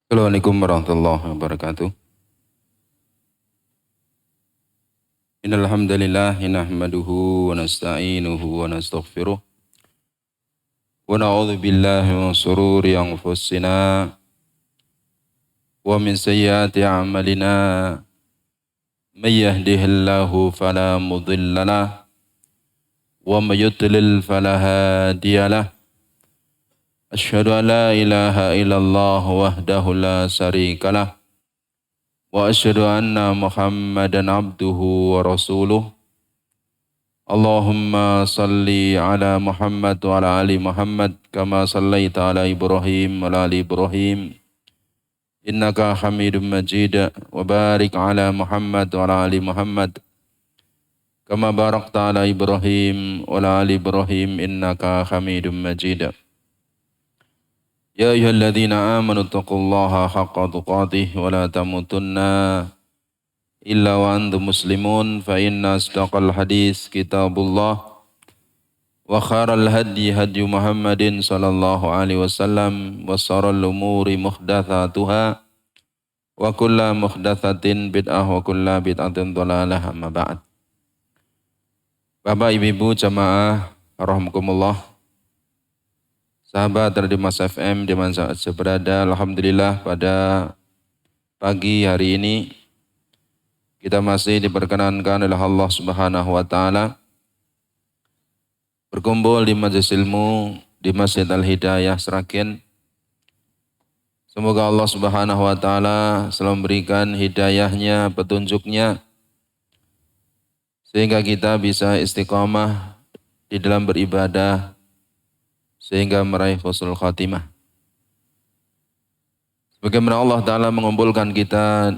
Assalamualaikum warahmatullahi wabarakatuh. Innal hamdalillah nahmaduhu wa nasta'inuhu wa nastaghfiruh wa na'udzu billahi min shururi anfusina wa min sayyiati a'malina. May yahdihillahu fala mudilla lahu wa may yudlil fala hadiya lahu. Asyhadu an la ilaha illallah wahdahu la syarika lahu wa asyhadu anna Muhammadan abduhu wa rasuluh. Allahumma salli ala Muhammad wa ala ali Muhammad kama sallaita ala Ibrahim wa ala ali Ibrahim innaka Hamidum Majid, wa barik ala Muhammad wa ala ali Muhammad kama barakta ala Ibrahim wa ala ali Ibrahim innaka Hamidum Majid. Ya ayyuhalladzina amanu taqullaha haqqa tuqatih wa la tamutunna illa wa antum muslimun, fa inna asdaqal hadis kitabullah wa khairal hadi hadi Muhammadin sallallahu alaihi wasallam wa sharral umuri muhdatsatuha wa kullu muhdatsatin bid'ah wa kullu bid'atin dhalalah, amma ba'd. Bapak Ibu jamaah rahimakumullah, sahabat Radio Mas FM di mana saja berada, alhamdulillah pada pagi hari ini kita masih diperkenankan oleh Allah Subhanahu wa taala berkumpul di majelis ilmu di Masjid Al-Hidayah Sragen. Semoga Allah Subhanahu wa taala selalu memberikan hidayahnya, petunjuknya, sehingga kita bisa istiqamah di dalam beribadah sehingga meraih husnul khatimah. Sebagaimana Allah taala mengumpulkan kita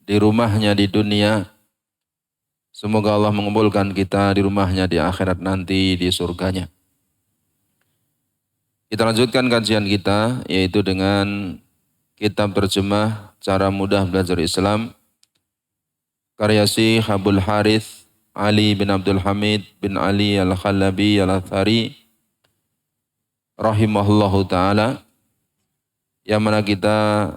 di rumahnya di dunia, semoga Allah mengumpulkan kita di rumahnya di akhirat nanti di surganya. Kita lanjutkan kajian kita yaitu dengan kitab terjemah Cara Mudah Belajar Islam karya Syekh Abdul Harith Ali bin Abdul Hamid bin Ali Al-Khalabi Al-Athari rahimahullahu ta'ala, yang mana kita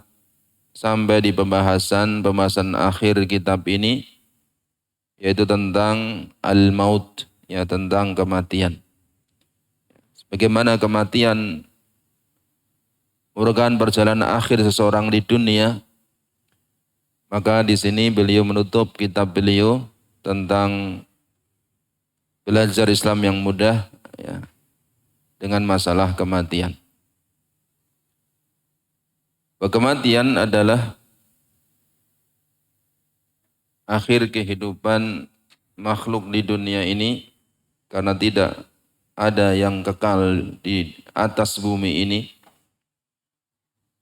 sampai di pembahasan akhir kitab ini, yaitu tentang al-maut, ya, tentang kematian. Bagaimana kematian merupakan perjalanan akhir seseorang di dunia, maka di sini beliau menutup kitab beliau tentang belajar Islam yang mudah, ya, dengan masalah kematian. Kematian adalah akhir kehidupan makhluk di dunia ini, karena tidak ada yang kekal di atas bumi ini.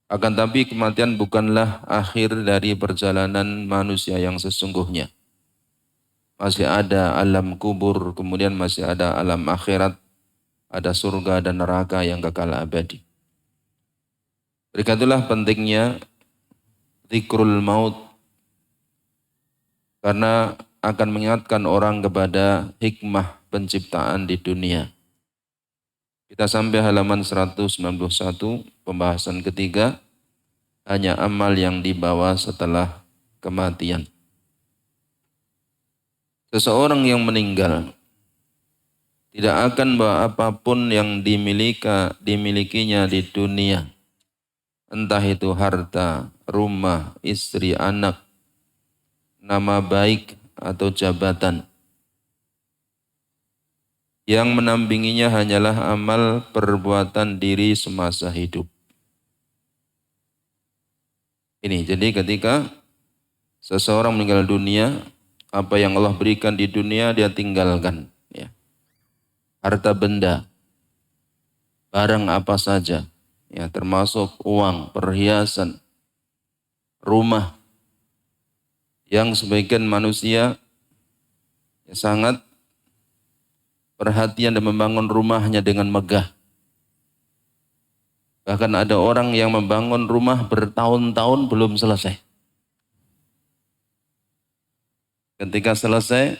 Akan tapi kematian bukanlah akhir dari perjalanan manusia yang sesungguhnya. Masih ada alam kubur, kemudian masih ada alam akhirat, ada surga dan neraka yang kekal abadi. Berikatulah pentingnya zikrul maut, karena akan mengingatkan orang kepada hikmah penciptaan di dunia. Kita sampai halaman 191, pembahasan ketiga, hanya amal yang dibawa setelah kematian. Seseorang yang meninggal tidak akan bawa apapun yang dimilikinya di dunia, entah itu harta, rumah, istri, anak, nama baik, atau jabatan. Yang menampinginya hanyalah amal perbuatan diri semasa hidup. Ini, jadi ketika seseorang meninggal dunia, apa yang Allah berikan di dunia dia tinggalkan. Ya. Harta benda, barang apa saja, ya, termasuk uang, perhiasan, rumah, yang sebagian manusia ya, sangat perhatian dan membangun rumahnya dengan megah. Bahkan ada orang yang membangun rumah bertahun-tahun belum selesai. Ketika selesai,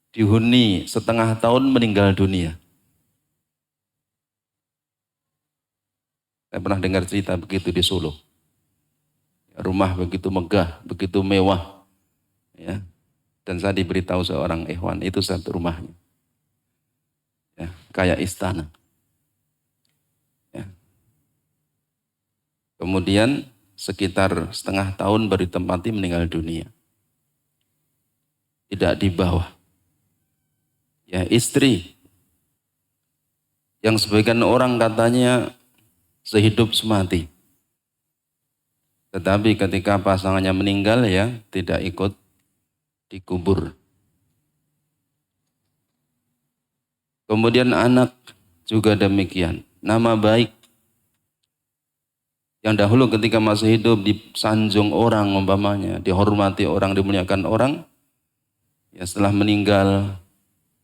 dihuni setengah tahun meninggal dunia. Saya pernah dengar cerita begitu di Solo. Rumah begitu megah, begitu mewah. Ya. Dan saya diberitahu seorang ikhwan, itu satu rumahnya. Ya, kayak istana. Ya. Kemudian sekitar setengah tahun baru ditempati meninggal dunia. Tidak di bawah. Ya, istri yang sebagian orang katanya sehidup semati. Tetapi ketika pasangannya meninggal ya tidak ikut dikubur. Kemudian anak juga demikian. Nama baik yang dahulu ketika masih hidup disanjung orang umpamanya, dihormati orang, dimuliakan orang, ya setelah meninggal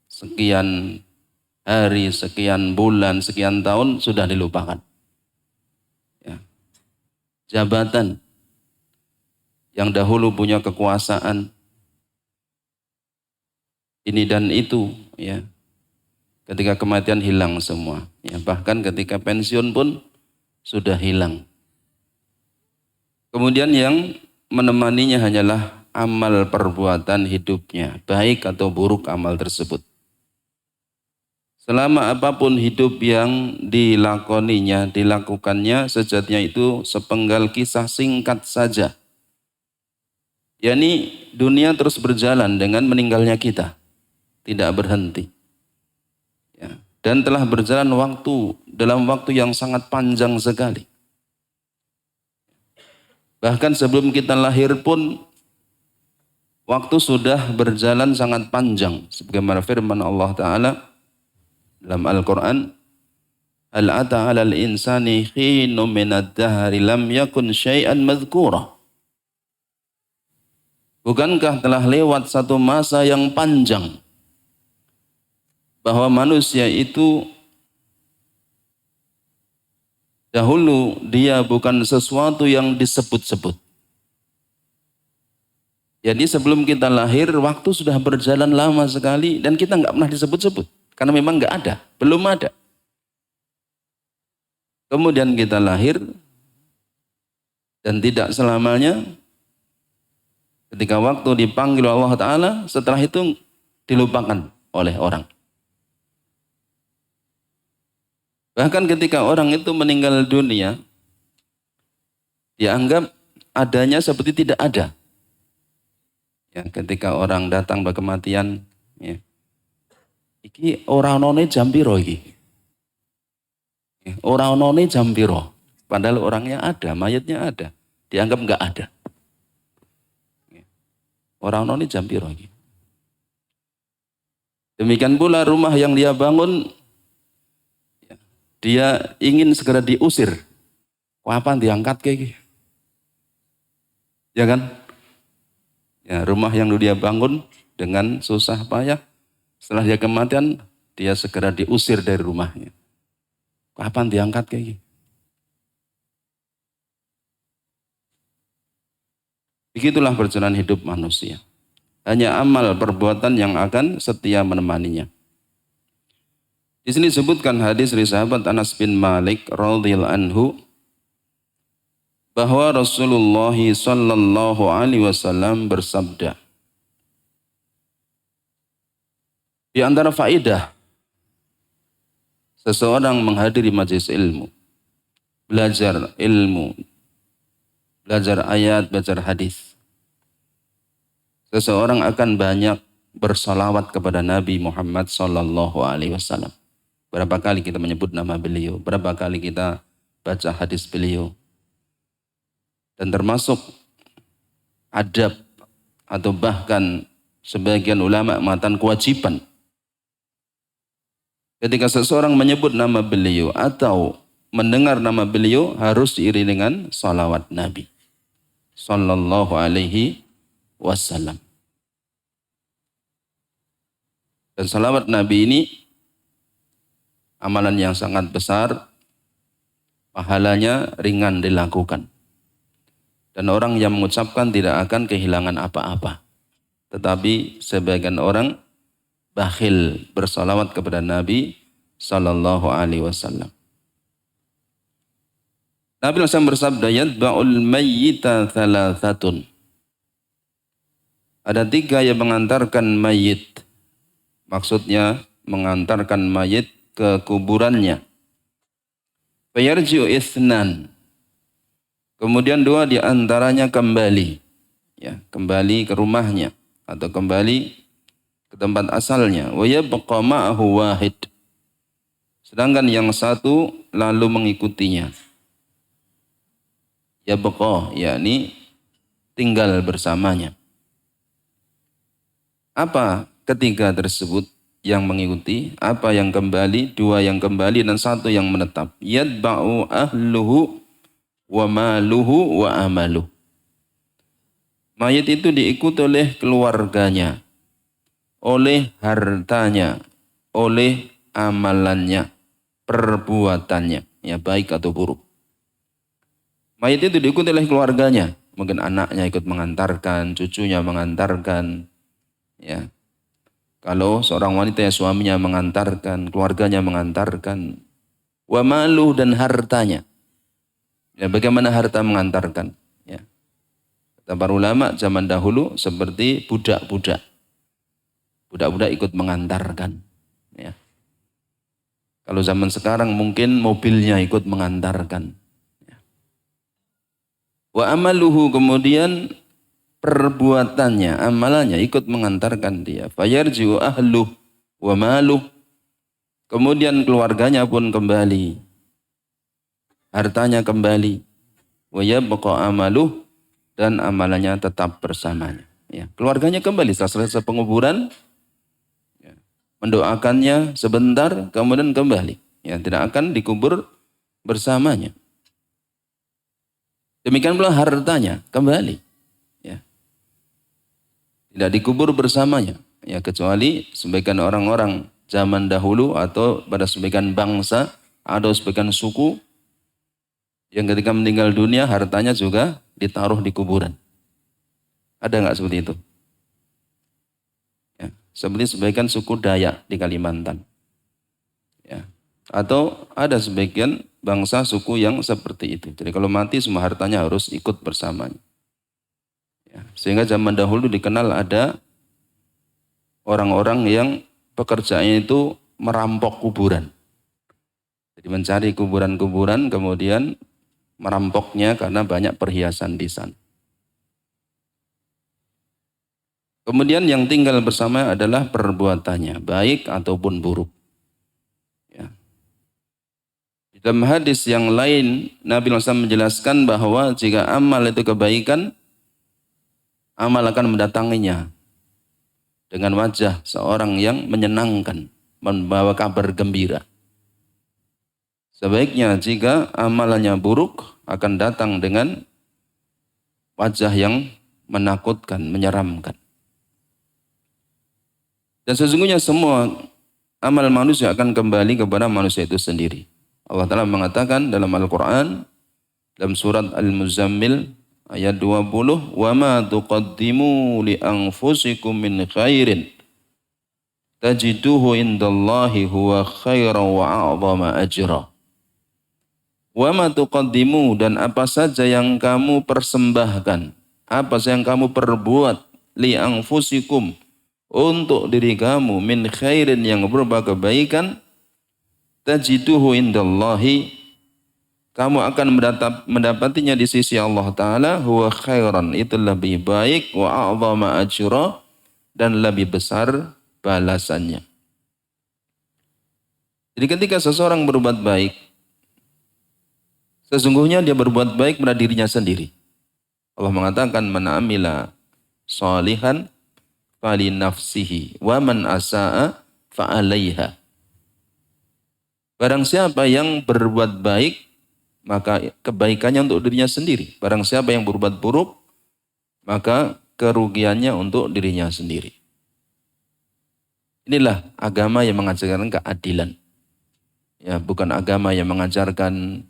sekian hari, sekian bulan, sekian tahun sudah dilupakan. Ya. Jabatan yang dahulu punya kekuasaan ini dan itu, ya ketika kematian hilang semua. Ya, bahkan ketika pensiun pun sudah hilang. Kemudian yang menemaninya hanyalah amal perbuatan hidupnya, baik atau buruk amal tersebut. Selama apapun hidup yang dilakoninya, dilakukannya, sejatinya itu sepenggal kisah singkat saja. Yani dunia terus berjalan dengan meninggalnya kita, tidak berhenti. Ya. Dan telah berjalan dalam waktu yang sangat panjang sekali. Bahkan sebelum kita lahir pun waktu sudah berjalan sangat panjang. Sebagaimana firman Allah Ta'ala dalam Al-Quran, Hal ata 'alal insani khinum minad dahri lam yakun syai'an madhkura. Bukankah telah lewat satu masa yang panjang bahwa manusia itu dahulu dia bukan sesuatu yang disebut-sebut. Jadi sebelum kita lahir, waktu sudah berjalan lama sekali dan kita nggak pernah disebut-sebut. Karena memang nggak ada, belum ada. Kemudian kita lahir dan tidak selamanya ketika waktu dipanggil Allah Ta'ala, setelah itu dilupakan oleh orang. Bahkan ketika orang itu meninggal dunia, dianggap adanya seperti tidak ada. Ya, ketika orang datang berkematian, ya, iki ora onone jam piro iki? Ora onone jam piro? Padahal orangnya ada, mayatnya ada, dianggap enggak ada. Ora onone jam piro iki? Demikian pula rumah yang dia bangun, dia ingin segera diusir. Kapan diangkat kayak gini? Ya kan? Ya, rumah yang dia bangun dengan susah payah, setelah dia kematian, dia segera diusir dari rumahnya. Kapan diangkat kayak gini? Begitulah perjalanan hidup manusia. Hanya amal perbuatan yang akan setia menemaninya. Di sini disebutkan hadis dari sahabat Anas bin Malik radhiyallahu anhu bahwa Rasulullah sallallahu alaihi wasallam bersabda, di antara faedah seseorang menghadiri majelis ilmu, belajar ilmu, belajar ayat, belajar hadis, seseorang akan banyak bersalawat kepada Nabi Muhammad sallallahu alaihi wasallam. Berapa kali kita menyebut nama beliau, berapa kali kita baca hadis beliau. Dan termasuk adab atau bahkan sebagian ulama mengatakan kewajiban. Ketika seseorang menyebut nama beliau atau mendengar nama beliau harus diiringi dengan salawat Nabi sallallahu alaihi wasallam. Dan salawat Nabi ini amalan yang sangat besar, pahalanya ringan dilakukan. Dan orang yang mengucapkan tidak akan kehilangan apa-apa. Tetapi sebagian orang bakhil bersalawat kepada Nabi sallallahu alaihi wasallam. Nabi SAW bersabda, yatba'ul mayyita thalathatun. Ada 3 yang mengantarkan mayit. Maksudnya mengantarkan mayit ke kuburannya. Fayarji'u ithnan. Kemudian 2 di antaranya kembali. Ya, kembali ke rumahnya. Atau kembali ke tempat asalnya. Wa yabqa ma'ahu wahid. Sedangkan yang 1 lalu mengikutinya. Yabqa, yakni tinggal bersamanya. Apa ketiga tersebut yang mengikuti? Apa yang kembali? 2 yang kembali dan 1 yang menetap. Yadba'u ahluhu wa maluhu wa amaluh. Mayit itu diikuti oleh keluarganya, oleh hartanya, oleh amalannya, perbuatannya, ya baik atau buruk. Mayit itu diikuti oleh keluarganya, mungkin anaknya ikut mengantarkan, cucunya mengantarkan, ya. Kalau seorang wanita ya suaminya mengantarkan, keluarganya mengantarkan, wa maluh dan hartanya. Ya, bagaimana harta mengantarkan? Ya. Kata para ulama zaman dahulu seperti budak-budak. Budak-budak ikut mengantarkan. Ya. Kalau zaman sekarang mungkin mobilnya ikut mengantarkan. Ya. Wa amaluhu, kemudian perbuatannya, amalannya ikut mengantarkan dia. Fayarji'u ahluh wa maluh. Kemudian keluarganya pun kembali. Hartanya kembali. Wa yabqa amaluh, dan amalannya tetap bersamanya. Ya, keluarganya kembali setelah selesai penguburan, ya, mendoakannya sebentar, kemudian kembali. Ya, tidak akan dikubur bersamanya. Demikian pula hartanya kembali. Ya, tidak dikubur bersamanya. Ya, kecuali sebagian orang-orang zaman dahulu atau pada sebagian bangsa atau sebagian suku yang ketika meninggal dunia hartanya juga ditaruh di kuburan. Ada nggak seperti itu? Ya, seperti sebagian suku Dayak di Kalimantan. Ya. Atau ada sebagian bangsa suku yang seperti itu. Jadi kalau mati semua hartanya harus ikut bersamanya. Ya. Sehingga zaman dahulu dikenal ada orang-orang yang pekerjaannya itu merampok kuburan. Jadi mencari kuburan-kuburan kemudian merampoknya karena banyak perhiasan di sana. Kemudian yang tinggal bersama adalah perbuatannya, baik ataupun buruk. Ya. Di dalam hadis yang lain, Nabi SAW menjelaskan bahwa jika amal itu kebaikan, amal akan mendatanginya dengan wajah seorang yang menyenangkan, membawa kabar gembira. Sebaiknya jika amalannya buruk akan datang dengan wajah yang menakutkan, menyeramkan. Dan sesungguhnya semua amal manusia akan kembali kepada manusia itu sendiri. Allah Ta'ala mengatakan dalam Al-Quran, dalam surat Al-Muzammil ayat 20, وَمَا تُقَدِّمُوا لِأَنفُسِكُم مِّنْ خَيْرٍ تَجِدُوهُ عِندَ اللَّهِ هُوَ خَيْرًا وَأَعْظَمَ أَجْرًا. Wa ma tuqaddimu, dan apa saja yang kamu persembahkan, apa saja yang kamu perbuat, li anfusikum, untuk diri kamu, min khairin, yang berupa kebaikan, tajiduhu indallahi, kamu akan mendapatinya di sisi Allah Ta'ala, huwa khairan, itu lebih baik, wa a'zama ajra, dan lebih besar balasannya. Jadi ketika seseorang berbuat baik, sesungguhnya dia berbuat baik pada dirinya sendiri. Allah mengatakan, man amila salihan fali nafsihi wa man asa'a fa 'alaiha. Barang siapa yang berbuat baik, maka kebaikannya untuk dirinya sendiri. Barang siapa yang berbuat buruk, maka kerugiannya untuk dirinya sendiri. Inilah agama yang mengajarkan keadilan. Ya, bukan agama yang mengajarkan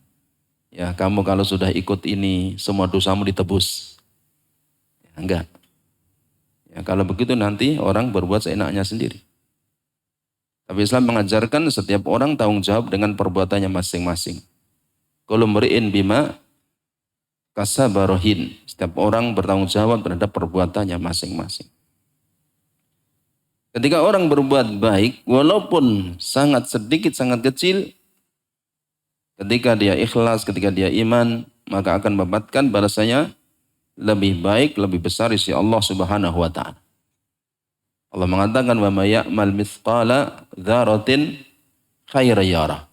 ya kamu kalau sudah ikut ini semua dosamu ditebus. Ya, enggak. Ya, kalau begitu nanti orang berbuat seenaknya sendiri. Tapi Islam mengajarkan setiap orang tanggung jawab dengan perbuatannya masing-masing. Kullu mri'in bima kasabarohin. Setiap orang bertanggung jawab terhadap perbuatannya masing-masing. Ketika orang berbuat baik, walaupun sangat sedikit, sangat kecil, ketika dia ikhlas, ketika dia iman, maka akan mendapatkan balasannya lebih baik, lebih besar isi Allah Subhanahu wa taala. Allah mengatakan wa may ya'mal mithqala dzarratin khairan yarah.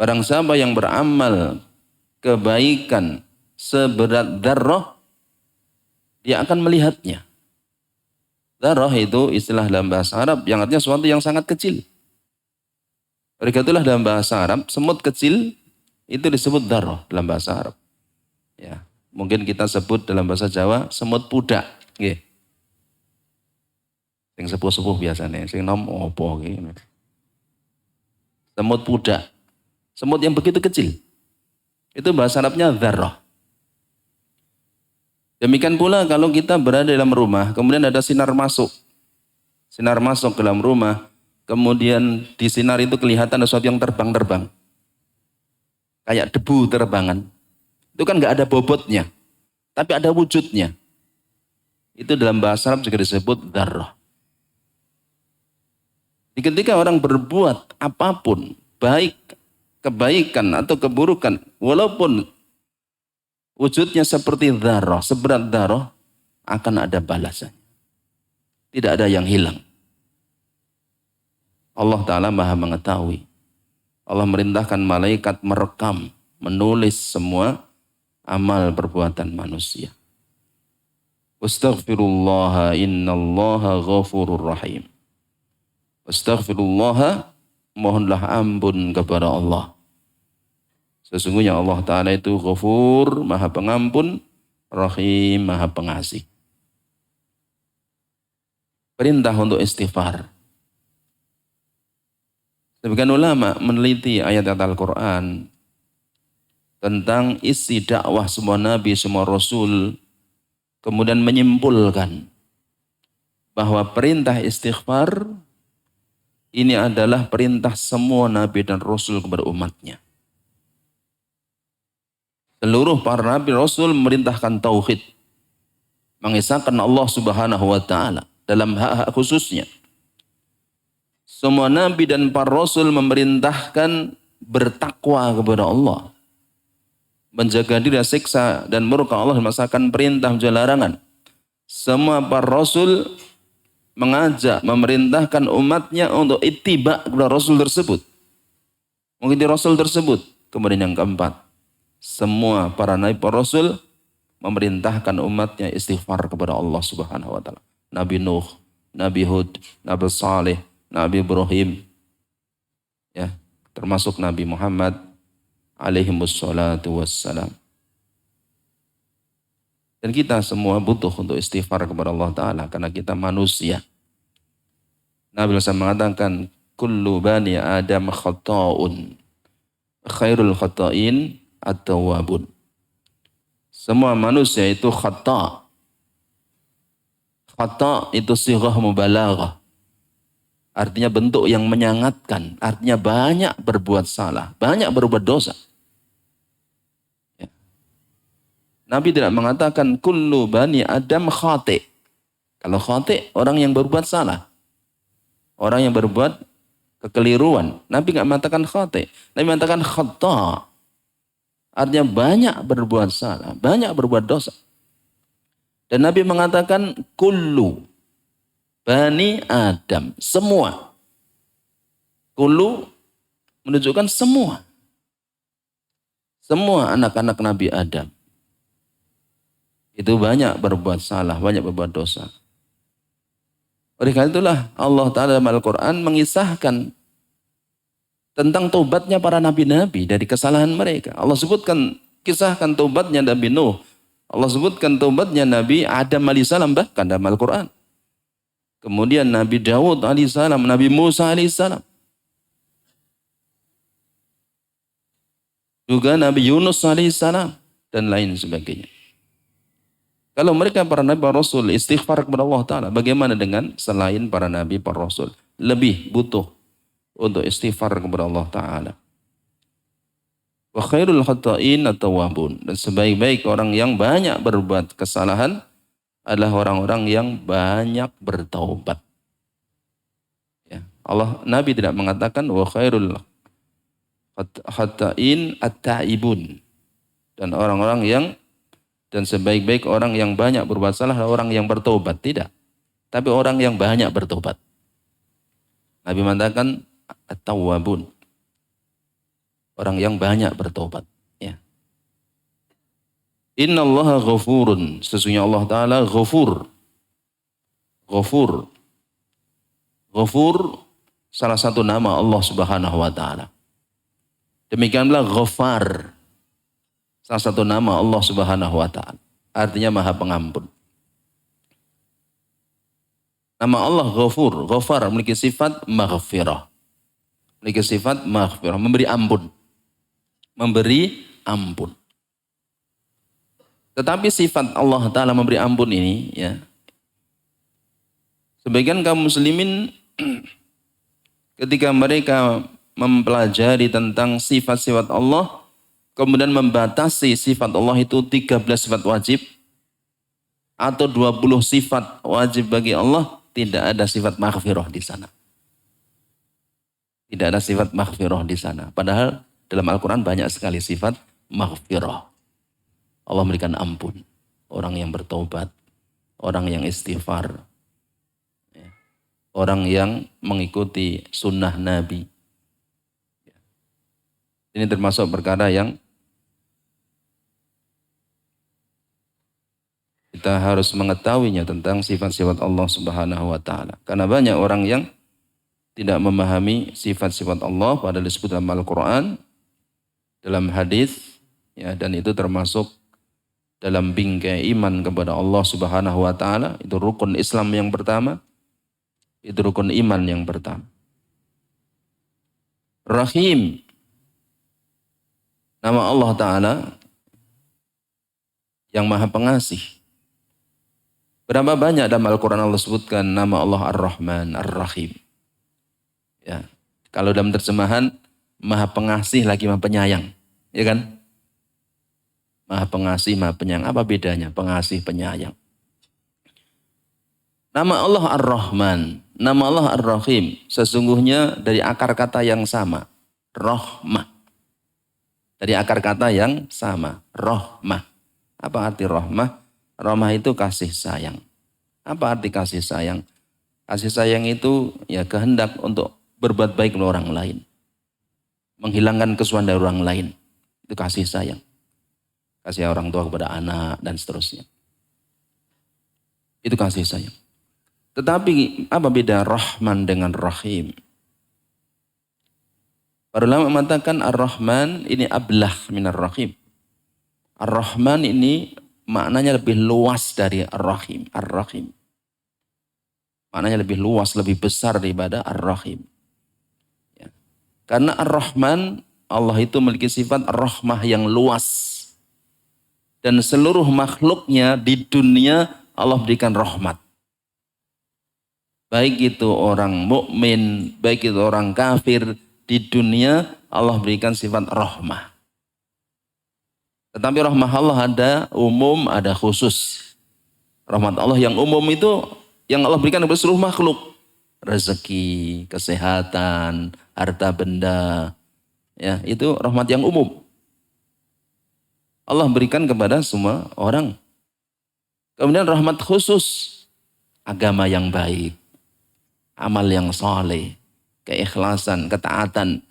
Barang siapa yang beramal kebaikan seberat dzarrah, dia akan melihatnya. Dzarrah itu istilah dalam bahasa Arab yang artinya sesuatu yang sangat kecil. Oleh itulah dalam bahasa Arab semut kecil itu disebut dzarrah dalam bahasa Arab. Ya, mungkin kita sebut dalam bahasa Jawa semut pudak, nggih. Sing sepuh-sepuh biasanya, sing nom opo nggih. Semut pudak. Semut yang begitu kecil. Itu bahasa Arabnya dzarrah. Demikian pula kalau kita berada dalam rumah, kemudian ada sinar masuk. Sinar masuk ke dalam rumah, kemudian di sinar itu kelihatan ada sesuatu yang terbang-terbang. Kayak debu terbangan. Itu kan nggak ada bobotnya, tapi ada wujudnya. Itu dalam bahasa Arab juga disebut dzarrah. Ketika orang berbuat apapun, baik, kebaikan atau keburukan, walaupun wujudnya seperti dzarrah, seberat dzarrah, akan ada balasan. Tidak ada yang hilang. Allah Ta'ala Maha mengetahui. Allah merintahkan malaikat merekam, menulis semua amal perbuatan manusia. Astaghfirullah innallaha ghafurur rahim. Astaghfirullah, mohonlah ampun kepada Allah. Sesungguhnya Allah Ta'ala itu Ghafur, Maha Pengampun, Rahim, Maha Pengasih. Perintah untuk istighfar. Sebagian ulama meneliti ayat-ayat Al-Quran tentang isi dakwah semua nabi, semua rasul, kemudian menyimpulkan bahwa perintah istighfar ini adalah perintah semua nabi dan rasul kepada umatnya. Seluruh para nabi rasul memerintahkan tauhid, mengisahkan Allah Subhanahu wa taala dalam hak-hak khususnya. Semua nabi dan para rasul memerintahkan bertakwa kepada Allah, menjaga diri dari siksa dan murka Allah, memaksanakan perintah menjauhi larangan. Semua para rasul mengajak, memerintahkan umatnya untuk ittiba kepada rasul tersebut, mengikuti rasul tersebut. Kemudian yang keempat, semua para nabi, para rasul memerintahkan umatnya istighfar kepada Allah Subhanahu wa taala. Nabi Nuh, Nabi Hud, Nabi Saleh, Nabi Ibrahim, ya, termasuk Nabi Muhammad alaihi wassalatu wassalam. Dan kita semua butuh untuk istighfar kepada Allah Ta'ala karena kita manusia. Nabi SAW mengatakan, kullu bani Adam khata'un, khairul khata'in at-tawwabun. Semua manusia itu khata'. Khata' itu sighah mubalaghah. Artinya bentuk yang menyangatkan. Artinya banyak berbuat salah, banyak berbuat dosa. Ya. Nabi tidak mengatakan kullu bani Adam khati'. Kalau khati', orang yang berbuat salah. Orang yang berbuat kekeliruan. Nabi tidak mengatakan khati'. Nabi mengatakan khata'. Artinya banyak berbuat salah, banyak berbuat dosa. Dan Nabi mengatakan kullu bani Adam, semua. Kullu menunjukkan semua. Semua anak-anak Nabi Adam. Itu banyak berbuat salah, banyak berbuat dosa. Oleh karena itulah Allah Ta'ala dalam Al-Quran mengisahkan tentang taubatnya para nabi-nabi dari kesalahan mereka. Allah sebutkan, kisahkan taubatnya Nabi Nuh. Allah sebutkan taubatnya Nabi Adam alaihissalam bahkan dalam Al-Quran. Kemudian Nabi Dawud alaihissalam, Nabi Musa alaihissalam. Juga Nabi Yunus alaihissalam dan lain sebagainya. Kalau mereka para nabi, para rasul istighfar kepada Allah Ta'ala, bagaimana dengan selain para nabi, para rasul? Lebih butuh untuk istighfar kepada Allah Ta'ala. Wa khairul khata'in at-tawwabun. Dan sebaik-baik orang yang banyak berbuat kesalahan adalah orang-orang yang banyak bertaubat. Ya. Nabi tidak mengatakan wa khairul khata'in at-ta'ibun. Dan sebaik-baik orang yang banyak berbuat salah adalah orang yang bertobat. Tidak. Tapi orang yang banyak bertobat. Nabi mengatakan at-tawwabun. Orang yang banyak bertobat. Ya. Innallaha ghafurun. Sesungguhnya Allah Ta'ala ghafur. Ghafur. Ghafur salah satu nama Allah Subhanahu wa Ta'ala. Demikianlah Ghafar. Salah satu nama Allah Subhanahu wa Ta'ala. Artinya Maha Pengampun. Nama Allah Ghafur. Ghafar memiliki sifat maghfirah. Memiliki sifat maghfirah. Memberi ampun. Memberi ampun. Tetapi sifat Allah Ta'ala memberi ampun ini, ya, sebagian kaum muslimin ketika mereka mempelajari tentang sifat-sifat Allah, kemudian membatasi sifat Allah itu 13 sifat wajib atau 20 sifat wajib bagi Allah, tidak ada sifat maghfirah di sana. Tidak ada sifat maghfirah di sana. Padahal dalam Al-Quran banyak sekali sifat maghfirah. Allah memberikan ampun. Orang yang bertobat. Orang yang istighfar. Orang yang mengikuti sunnah Nabi. Ini termasuk perkara yang kita harus mengetahuinya tentang sifat-sifat Allah Subhanahu wa Ta'ala. Karena banyak orang yang tidak memahami sifat-sifat Allah padahal disebut dalam Al-Quran, dalam hadis, ya, dan itu termasuk dalam bingkai iman kepada Allah Subhanahu wa Ta'ala. Itu rukun Islam yang pertama, itu rukun iman yang pertama. Rahim, nama Allah Ta'ala yang Maha Pengasih. Berapa banyak dalam Al-Quran Allah sebutkan nama Allah Ar-Rahman, Ar-Rahim. Ya, kalau dalam terjemahan Maha Pengasih lagi Maha Penyayang, ya kan? Maha Pengasih, Maha Penyayang. Apa bedanya pengasih, penyayang? Nama Allah Ar-Rahman, nama Allah Ar-Rahim, sesungguhnya dari akar kata yang sama, rahmah. Dari akar kata yang sama, rahmah. Apa arti rahmah? Rahmah itu kasih sayang. Apa arti kasih sayang? Kasih sayang itu ya kehendak untuk berbuat baik kepada orang lain. Menghilangkan kesusahan dari orang lain. Itu kasih sayang. Kasih orang tua kepada anak dan seterusnya. Itu kasih sayang. Tetapi apa beda Rahman dengan Rahim? Para ulama mengatakan Ar-Rahman ini ablah minar Rahim. Ar-Rahman ini maknanya lebih luas dari Ar-Rahim. Ar-Rahim. Maknanya lebih luas, lebih besar daripada Ar-Rahim. Ya. Karena Ar-Rahman, Allah itu memiliki sifat rahmah yang luas. Dan seluruh makhluknya di dunia Allah berikan rahmat. Baik itu orang mukmin, baik itu orang kafir, di dunia Allah berikan sifat rahmah. Tetapi rahmah Allah ada umum, ada khusus. Rahmat Allah yang umum itu yang Allah berikan kepada seluruh makhluk. Rezeki, kesehatan, harta benda. Ya, itu rahmat yang umum. Allah berikan kepada semua orang. Kemudian rahmat khusus. Agama yang baik. Amal yang saleh. Keikhlasan, ketaatan.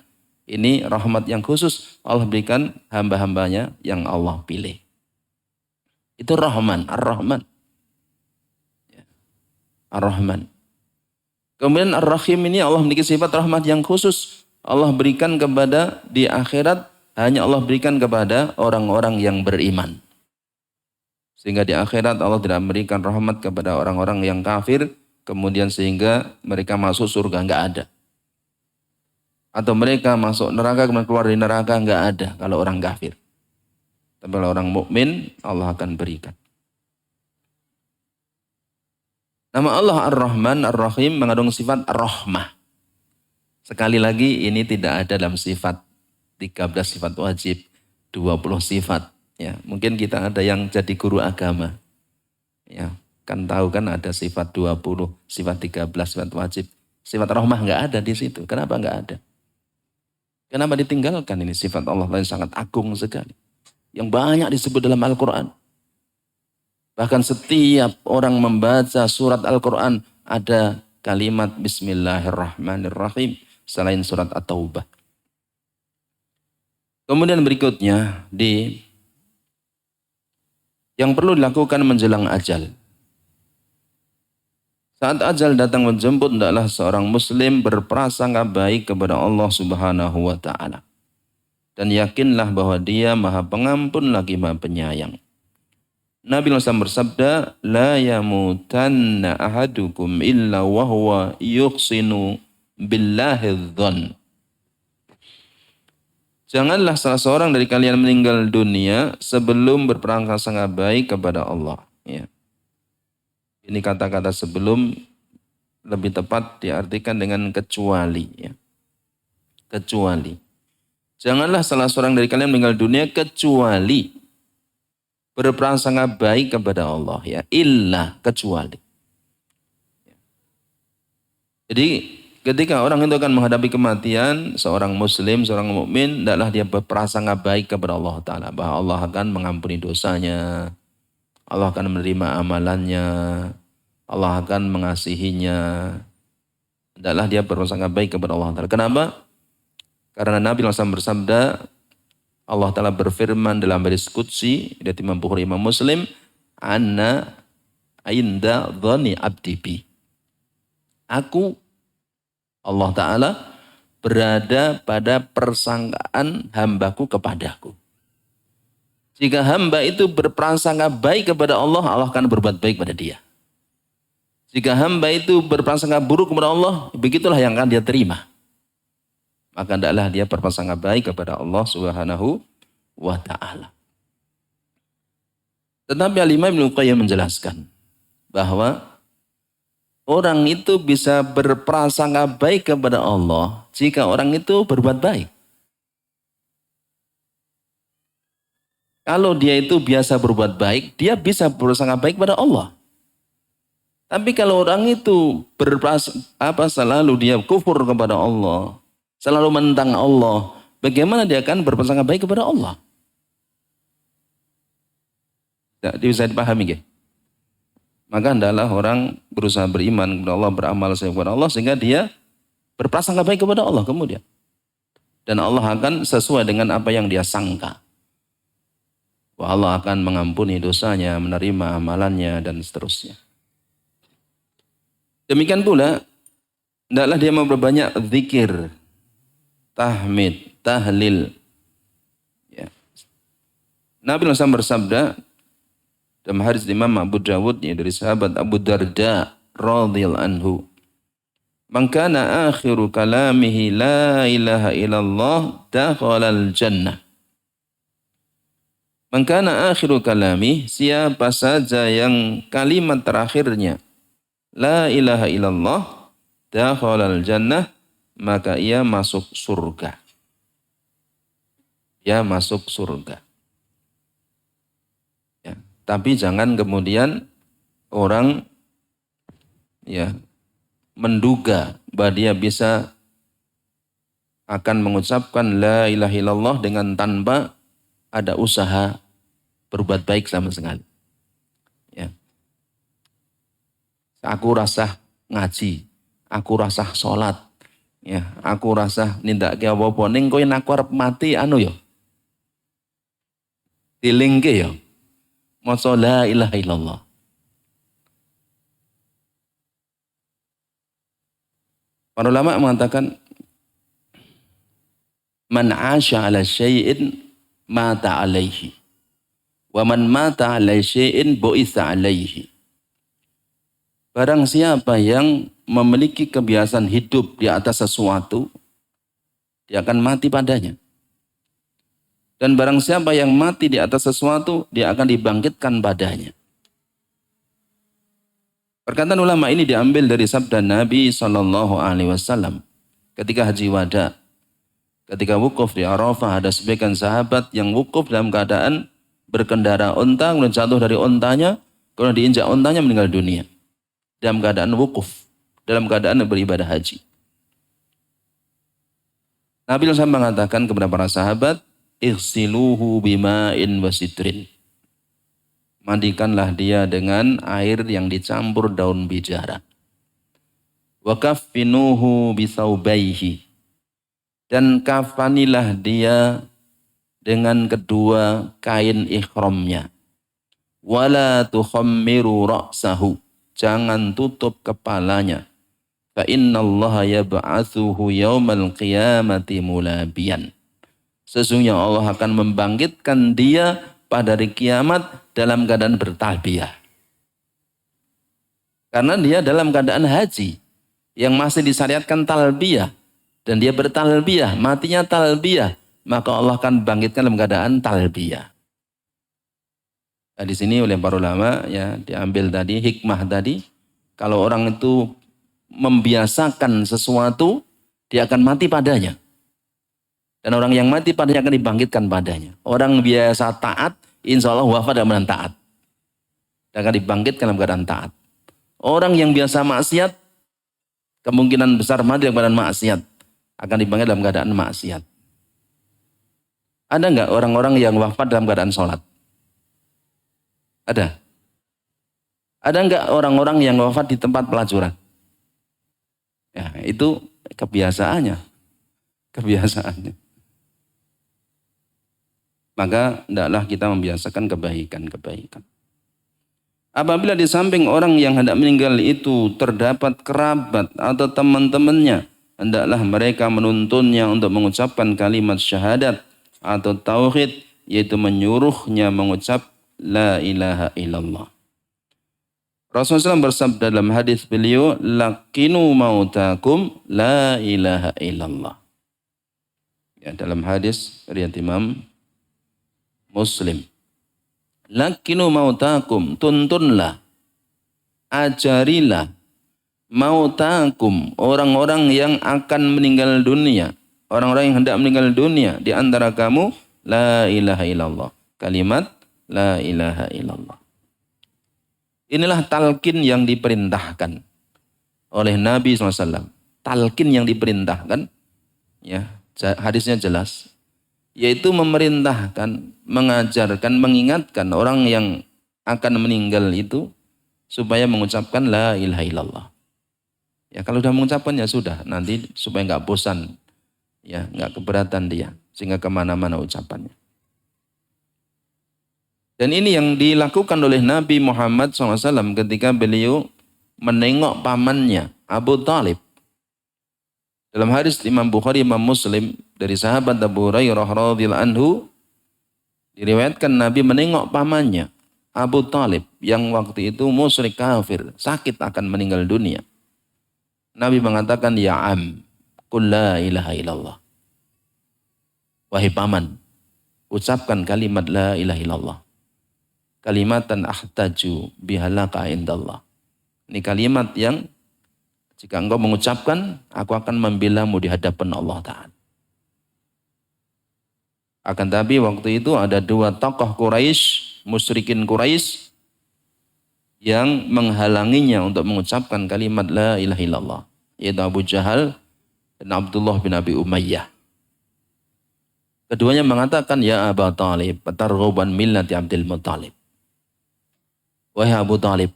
Ini rahmat yang khusus Allah berikan hamba-hambanya yang Allah pilih. Itu Rahman, Ar-Rahman. Ar-Rahman. Kemudian Ar-Rahim ini Allah memiliki sifat rahmat yang khusus. Allah berikan kepada di akhirat, hanya Allah berikan kepada orang-orang yang beriman. Sehingga di akhirat Allah tidak memberikan rahmat kepada orang-orang yang kafir, kemudian sehingga mereka masuk surga, enggak ada. Atau mereka masuk neraka kemudian keluar dari neraka, enggak ada kalau orang kafir. Tapi kalau orang mukmin Allah akan berikan. Nama Allah Ar-Rahman, Ar-Rahim mengandung sifat Ar-Rahmah. Sekali lagi ini tidak ada dalam sifat 13 sifat wajib. 20 sifat. Ya, mungkin kita ada yang jadi guru agama. Ya, kan tahu kan ada sifat 20, sifat 13, sifat wajib. Sifat rahmah nggak ada di situ. Kenapa nggak ada? Kenapa ditinggalkan ini sifat Allah yang sangat agung sekali. Yang banyak disebut dalam Al-Quran. Bahkan setiap orang membaca surat Al-Quran ada kalimat Bismillahirrahmanirrahim selain surat At-Taubah. Kemudian berikutnya yang perlu dilakukan menjelang ajal. Saat ajal datang menjemput, hendaklah seorang muslim berprasangka baik kepada Allah Subhanahu wa taala. Dan yakinlah bahwa Dia Maha Pengampun lagi Maha Penyayang. Nabi SAW bersabda, "La yamutanna ahadukum illa wa huwa yuhsinu billahi dzan." Janganlah salah seorang dari kalian meninggal dunia sebelum berprasangka baik kepada Allah. Ya. Ini kata-kata sebelum lebih tepat diartikan dengan kecuali. Ya. Kecuali. Janganlah salah seorang dari kalian meninggal dunia kecuali berprasangka baik kepada Allah. Ya. Illa, kecuali. Jadi ketika orang itu akan menghadapi kematian, seorang muslim, seorang mukmin, hendaklah dia berprasangka baik kepada Allah Ta'ala. Bahwa Allah akan mengampuni dosanya, Allah akan menerima amalannya, Allah akan mengasihinya. Hendaklah dia berprasangka baik kepada Allah Ta'ala. Kenapa? Karena Nabi SAW bersabda, Allah Ta'ala berfirman dalam hadis qudsi, dari Imam Bukhari Imam Muslim, "Ana inda dhani abdi bi." Aku, Allah Ta'ala, berada pada persangkaan hambaku kepadaku. Jika hamba itu berprasangka baik kepada Allah, Allah akan berbuat baik pada dia. Jika hamba itu berprasangka buruk kepada Allah, begitulah yang akan dia terima. Maka hendaklah dia berprasangka baik kepada Allah Subhanahu wa Ta'ala. Tetapi Al-Imam Ibnu Qayyim menjelaskan bahwa orang itu bisa berprasangka baik kepada Allah jika orang itu berbuat baik. Kalau dia itu biasa berbuat baik, dia bisa berprasangka baik kepada Allah. Tapi kalau orang itu selalu dia kufur kepada Allah, selalu menentang Allah, bagaimana dia akan berprasangka baik kepada Allah? Tidak bisa dipahami, ya? Maka hendaklah orang berusaha beriman kepada Allah, beramal kepada Allah, sehingga dia berprasangka baik kepada Allah kemudian. Dan Allah akan sesuai dengan apa yang dia sangka. Bahwa Allah akan mengampuni dosanya, menerima amalannya, dan seterusnya. Demikian pula, hendaklah dia memperbanyak zikir, tahmid, tahlil. Ya. Nabi SAW bersabda, dalam hadis Imam Abu Dawud dari sahabat Abu Darda radhiyallahu anhu, "Man kana akhiru kalamihi la ilaha illallah dakhalal jannah." Man kana akhiru kalami, siapa saja yang kalimat terakhirnya la ilaha illallah dakhalal jannah, maka ia masuk surga. Ia masuk surga. Tapi jangan kemudian orang menduga bahwa dia bisa akan mengucapkan la ilaha illallah dengan tanpa ada usaha berbuat baik sama sekali. Ya. Aku rasa ngaji, aku rasa sholat, ya, aku rasa nindakake apa-apa ning kowe aku arep mati yo. Dilingke yo. Maca la ilaha illallah. Para ulama mengatakan man 'asha 'ala syai'in mata 'alaihi wa man mata 'ala syai'in bu'itsa 'alaihi. Barang siapa yang memiliki kebiasaan hidup di atas sesuatu, dia akan mati padanya. Dan barang siapa yang mati di atas sesuatu, dia akan dibangkitkan padanya. Perkataan ulama ini diambil dari sabda Nabi SAW ketika haji wada. Ketika wukuf di Arafah, ada sebagian sahabat yang wukuf dalam keadaan berkendara onta, kemudian jatuh dari ontanya, kemudian diinjak ontanya meninggal dunia. Dalam keadaan wukuf, dalam keadaan beribadah haji. Nabi SAW mengatakan kepada para sahabat, "Ighsiluhu bima'in wasidrin." Mandikanlah dia dengan air yang dicampur daun bijara. Wa kaffinuhu bisawbaihi. Dan kafanilah dia dengan kedua kain ihramnya. Wala tukhammiru ra'sahu. Jangan tutup kepalanya. Fa innallaha yab'atsuhu yaumal qiyamati mulabiyan. Sesungguhnya Allah akan membangkitkan dia pada hari kiamat dalam keadaan bertalbiyah. Karena dia dalam keadaan haji yang masih disyariatkan talbiyah dan dia bertalbiyah, matinya talbiyah, maka Allah akan bangkitkan dalam keadaan talbiyah. Nah, di sini oleh para ulama ya diambil tadi hikmah tadi, kalau orang itu membiasakan sesuatu, dia akan mati padanya. Dan orang yang mati padanya akan dibangkitkan padanya. Orang biasa taat, insya Allah wafat dalam keadaan taat. Dan akan dibangkitkan dalam keadaan taat. Orang yang biasa maksiat, kemungkinan besar mati dalam keadaan maksiat. Akan dibangkitkan dalam keadaan maksiat. Ada enggak orang-orang yang wafat dalam keadaan sholat? Ada? Ada enggak orang-orang yang wafat di tempat pelacuran? Ya, itu kebiasaannya. Kebiasaannya. Maka hendaklah kita membiasakan kebaikan-kebaikan. Apabila di samping orang yang hendak meninggal itu terdapat kerabat atau teman-temannya, hendaklah mereka menuntunnya untuk mengucapkan kalimat syahadat atau tauhid, yaitu menyuruhnya mengucap la ilaha illallah. Rasulullah SAW bersabda dalam hadis beliau, "Laqinu mautakum la ilaha illallah." Ya, dalam hadis riwayat Imam Muslim. "Laqinu mautakum," tuntunlah, ajarilah mautakum, orang-orang yang akan meninggal dunia, orang-orang yang hendak meninggal dunia di antara kamu, la ilaha illallah. Kalimat la ilaha illallah. Inilah talqin yang diperintahkan oleh Nabi SAW. Talqin yang diperintahkan, ya hadisnya jelas, yaitu memerintahkan, mengajarkan, mengingatkan orang yang akan meninggal itu supaya mengucapkan la ilaha illallah. Ya kalau sudah mengucapkan ya sudah, nanti supaya nggak bosan, ya nggak keberatan dia, sehingga kemana-mana ucapannya. Dan ini yang dilakukan oleh Nabi Muhammad SAW ketika beliau menengok pamannya Abu Talib. Dalam hadis Imam Bukhari, Imam Muslim dari sahabat Abu Hurairah radhiyallahu anhu, diriwayatkan Nabi menengok pamannya Abu Talib yang waktu itu musyrik kafir, sakit akan meninggal dunia. Nabi mengatakan, "Ya am, qul la ilaha illallah." Wahai paman, ucapkan kalimat la ilaha illallah. Kalimatan ahtaju bihalaka indallah. Ini kalimat yang jika engkau mengucapkan, aku akan membelamu di hadapan Allah Ta'ala. Akan tapi waktu itu ada dua tokoh Quraisy, musyrikin Quraisy, yang menghalanginya untuk mengucapkan kalimat la ilaha illallah, yaitu Abu Jahal dan Abdullah bin Abi Umayyah. Keduanya mengatakan, "Ya Abu Talib, targhaban millati Abdul Muttalib." Wahai Abu Talib,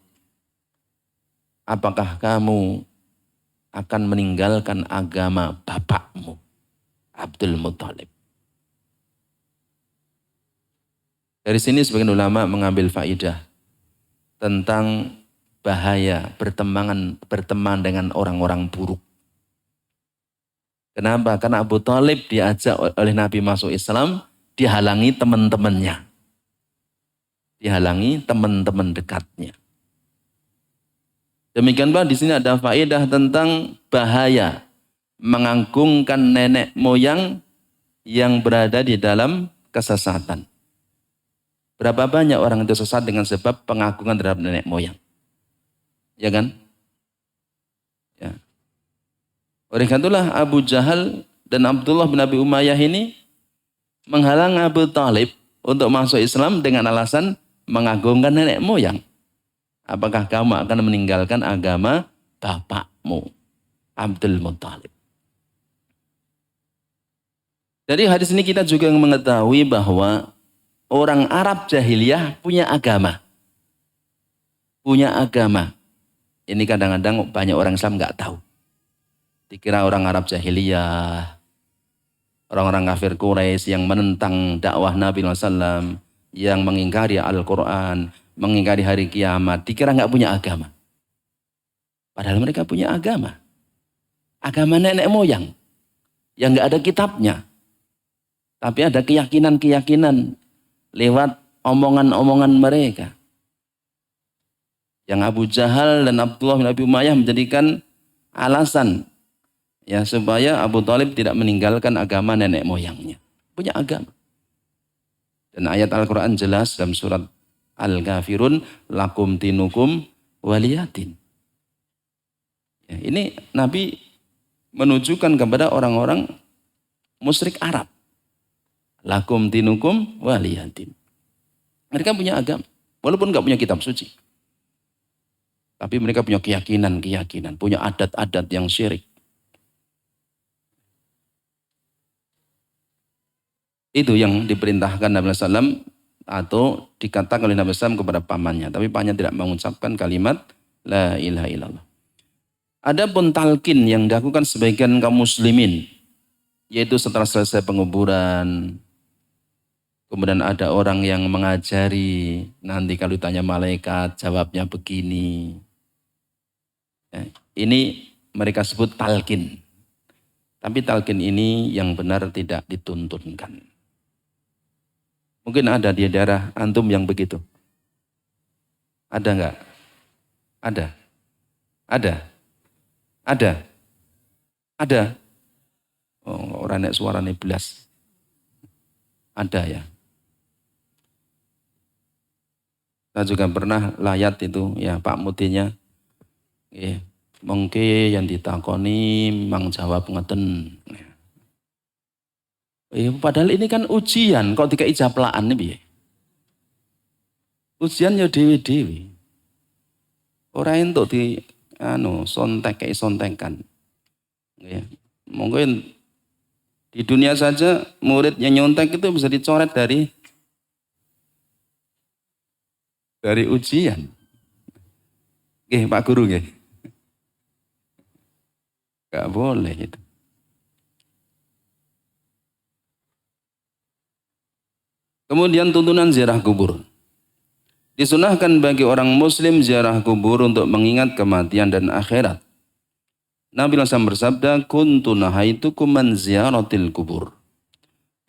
apakah kamu akan meninggalkan agama bapakmu, Abdul Muttalib? Dari sini sebagian ulama mengambil faidah tentang bahaya berteman dengan orang-orang buruk. Kenapa? Karena Abu Talib diajak oleh Nabi masuk Islam, dihalangi teman-temannya. Dihalangi teman-teman dekatnya. Demikian pula di sini ada faedah tentang bahaya mengagungkan nenek moyang yang berada di dalam kesesatan. Berapa banyak orang itu sesat dengan sebab pengagungan terhadap nenek moyang. Ya kan? Ya. Oleh karena itulah Abu Jahal Dan Abdullah bin Abi Umayyah ini menghalang Abu Talib untuk masuk Islam dengan alasan mengagungkan nenek moyang. Apakah kamu akan meninggalkan agama bapakmu, Abdul Muttalib? Dari hadis ini kita juga mengetahui bahwa orang Arab jahiliyah punya agama. Punya agama. Ini kadang-kadang banyak orang Islam nggak tahu. Dikira orang Arab jahiliyah, orang-orang kafir Quraisy yang menentang dakwah Nabi SAW, yang mengingkari Al-Quran, mengingkari hari kiamat, dikira nggak punya agama. Padahal mereka punya agama. Agama nenek moyang. Yang nggak ada kitabnya. Tapi ada keyakinan-keyakinan lewat omongan-omongan mereka. Yang Abu Jahal dan Abdullah bin Abi Umayyah menjadikan alasan ya supaya Abu Talib tidak meninggalkan agama nenek moyangnya. Punya agama. Dan ayat Al-Quran jelas dalam surat Al-Kafirun, lakum tinukum waliyatin. Ya, ini Nabi menunjukkan kepada orang-orang musyrik Arab. Lakum tinukum waliyatin. Mereka punya agama, walaupun nggak punya kitab suci. Tapi mereka punya keyakinan-keyakinan, punya adat-adat yang syirik. Itu yang diperintahkan Nabi SAW atau dikatakan oleh Nabi SAW kepada pamannya. Tapi pamannya tidak mengucapkan kalimat La ilaha illallah. Adapun talqin yang dilakukan sebagian kaum muslimin, yaitu setelah selesai penguburan, kemudian ada orang yang mengajari, nanti kalau ditanya malaikat jawabnya begini. Ya, ini mereka sebut talqin. Tapi talqin ini yang benar tidak dituntunkan. Mungkin ada di daerah antum yang begitu. Ada enggak? Ada. Ada. Ada. Ada. Oh, orang nek suara belas. Ada ya. Saya juga pernah layat itu ya Pak Mutinya. Mungkin yang ditakoni mang jawab ngeten. Padahal ini kan ujian, kok dikai japlaan piye? Ujian ya dewi-dewi. Ora entuk di sontek kayak sontekan. Ya. Mungkin di dunia saja murid yang nyontek itu bisa dicoret dari ujian. Nggih, Pak Guru nggih. Enggak boleh itu. Kemudian tuntunan ziarah kubur. Disunahkan bagi orang muslim ziarah kubur untuk mengingat kematian dan akhirat. Nabi SAW bersabda, kuntu nahaitukum man ziyaratil kubur.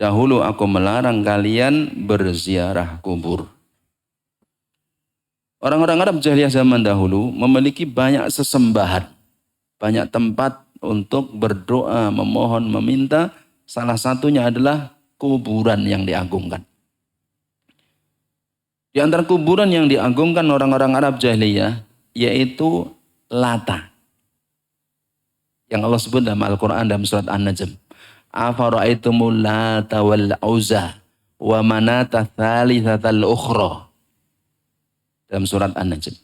Dahulu aku melarang kalian berziarah kubur. Orang-orang Arab jahiliyah zaman dahulu memiliki banyak sesembahan. Banyak tempat untuk berdoa, memohon, meminta. Salah satunya adalah kuburan yang diagungkan. Di antara kuburan yang diagungkan orang-orang Arab jahiliyah yaitu Lata. Yang Allah sebut dalam Al-Quran dalam surat An-Najm. Afara'aitumul Lata wal Uzza wa manata thalithatal ukhra. Dalam surat An-Najm.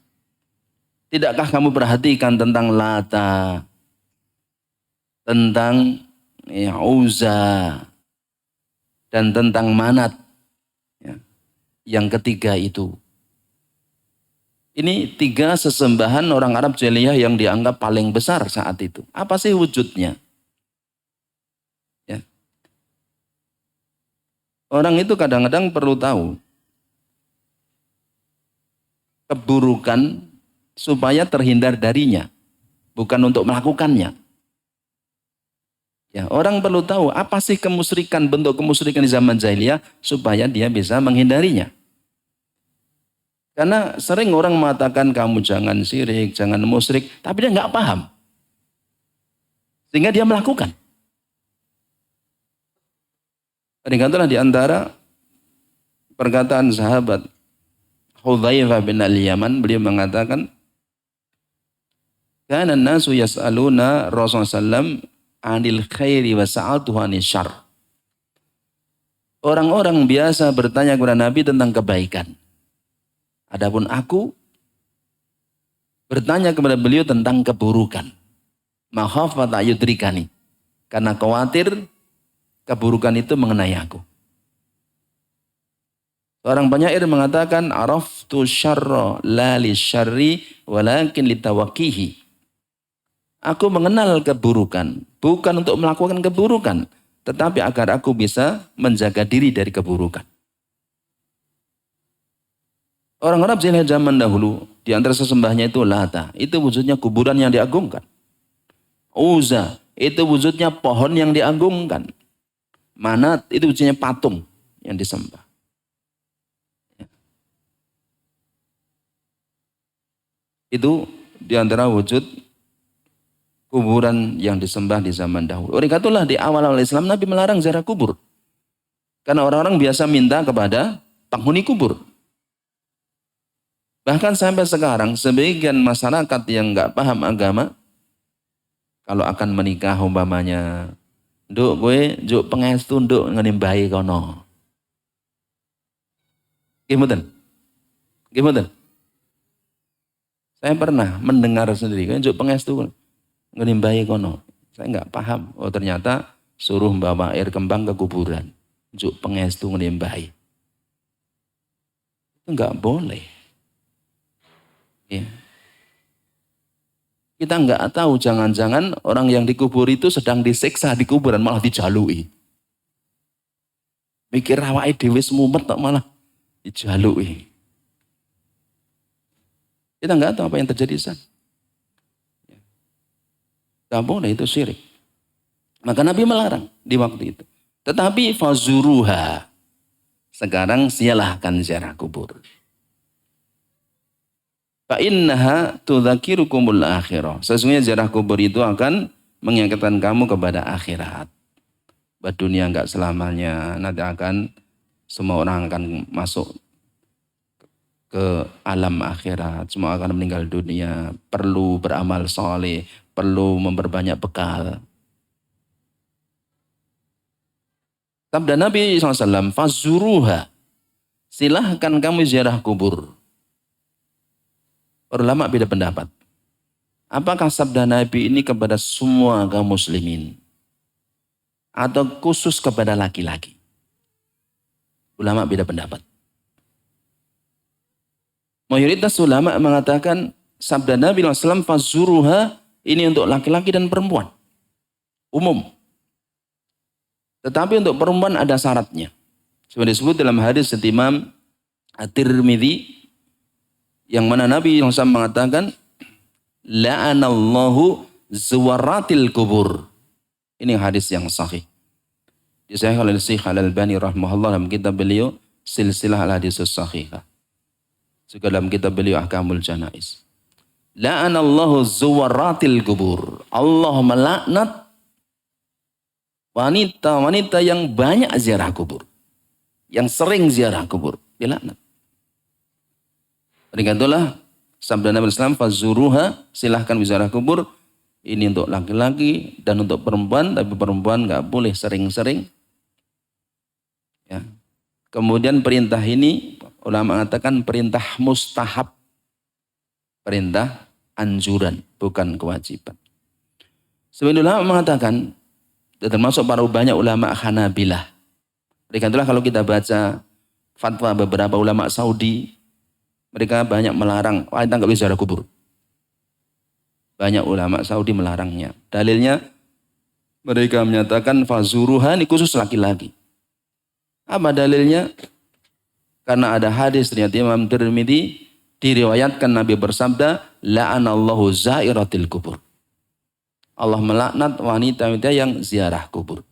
Tidakkah kamu perhatikan tentang Lata, tentang Uzza, dan tentang Manat? Ya. Yang ketiga itu. Ini tiga sesembahan orang Arab jahiliyah yang dianggap paling besar saat itu. Apa sih wujudnya? Ya. Orang itu kadang-kadang perlu tahu keburukan supaya terhindar darinya, bukan untuk melakukannya. Ya, orang perlu tahu apa sih kemusyrikan, bentuk kemusyrikan di zaman jahiliyah supaya dia bisa menghindarinya. Karena sering orang mengatakan kamu jangan syirik, jangan musyrik, tapi dia nggak paham. Sehingga dia melakukan. Ingatlah di antara perkataan sahabat Hudzaifah bin al-Yaman, beliau mengatakan, kana an-nasu yas'aluna Rasulullah sallam anil khairi wa sa'altuhu anil syarr. Orang-orang biasa bertanya kepada Nabi tentang kebaikan. Adapun aku bertanya kepada beliau tentang keburukan. Makhafata yudrikani. Karena khawatir keburukan itu mengenai aku. Seorang penyair mengatakan, araftu syarra la li syarri walakin litawakkihi. Aku mengenal keburukan, bukan untuk melakukan keburukan, tetapi agar aku bisa menjaga diri dari keburukan. Orang Arab zaman dahulu, di antara sesembahnya itu Lata, itu wujudnya kuburan yang diagungkan. Uzza, itu wujudnya pohon yang diagungkan. Manat, itu wujudnya patung yang disembah. Itu di antara wujud kuburan yang disembah di zaman dahulu. Oleh karena itulah di awal-awal Islam Nabi melarang ziarah kubur. Karena orang-orang biasa minta kepada penghuni kubur. Bahkan sampai sekarang sebagian masyarakat yang nggak paham agama, kalau akan menikah umpamanya, nduk gue juk pengestu nduk ngenimbahi kono. Gimana? Gimana? Saya pernah mendengar sendiri, kan juk pengestu ngenimbahi kono. Saya nggak paham. Oh ternyata suruh membawa air kembang ke kuburan. Juk pengestu ngenimbahi. Itu nggak boleh. Ya. Kita nggak tahu, jangan-jangan orang yang dikubur itu sedang disiksa di kuburan, malah dijalui. Mikir awake dhewe semumet kok malah dijalui. Kita nggak tahu apa yang terjadi di sana. Nggak boleh, itu syirik. Maka Nabi melarang di waktu itu. Tetapi fazuruha. Sekarang silahkan ziarah kubur. Fa'innaha tudzakirukumul akhirah. Sesungguhnya ziarah kubur itu akan mengingatkan kamu kepada akhirat. Bahwa dunia nggak selamanya. Nanti akan semua orang akan masuk ke alam akhirat, semua akan meninggal dunia, perlu beramal soleh, perlu memperbanyak bekal. Sabda Nabi SAW, fazuruha, silahkan kamu ziarah kubur. Ulama beda pendapat. Apakah sabda Nabi ini kepada semua kaum muslimin? Atau khusus kepada laki-laki? Ulama beda pendapat. Mayoritas ulama mengatakan sabda Nabi SAW fazuruha ini untuk laki-laki dan perempuan. Umum. Tetapi untuk perempuan ada syaratnya. Seperti disebut dalam hadis Imam At-Tirmidzi yang mana Nabi SAW mengatakan la'anallahu zuwaratil kubur. Ini hadis yang sahih. Disahihkan oleh Syekh Al-Albani rahimahullah dalam kitab beliau Silsilah Al-Haditsus Shahihah. Juga dalam kitab beliau Ahkamul Janaiz. La'anallahu zuwaratil kubur. Allah melaknat wanita-wanita yang banyak ziarah kubur. Yang sering ziarah kubur. Dilaknat. Oleh itulah sabda Nabi SAW, fazuruha, silahkan ziarah kubur. Ini untuk laki-laki dan untuk perempuan. Tapi perempuan gak boleh sering-sering. Ya. Kemudian perintah ini ulama mengatakan perintah mustahab. Perintah anjuran, bukan kewajiban. Sebagian ulama mengatakan, termasuk para banyak ulama Hanabilah. Itulah kalau kita baca fatwa beberapa ulama Saudi, mereka banyak melarang, kita nggak bisa ziarah kubur. Banyak ulama Saudi melarangnya. Dalilnya, mereka menyatakan fazuruha ini khusus laki-laki. Apa dalilnya? Karena ada hadis ternyata Imam Tirmidzi diriwayatkan Nabi bersabda, la'anallahu zairatil kubur. Allah melaknat wanita-wanita yang ziarah kubur.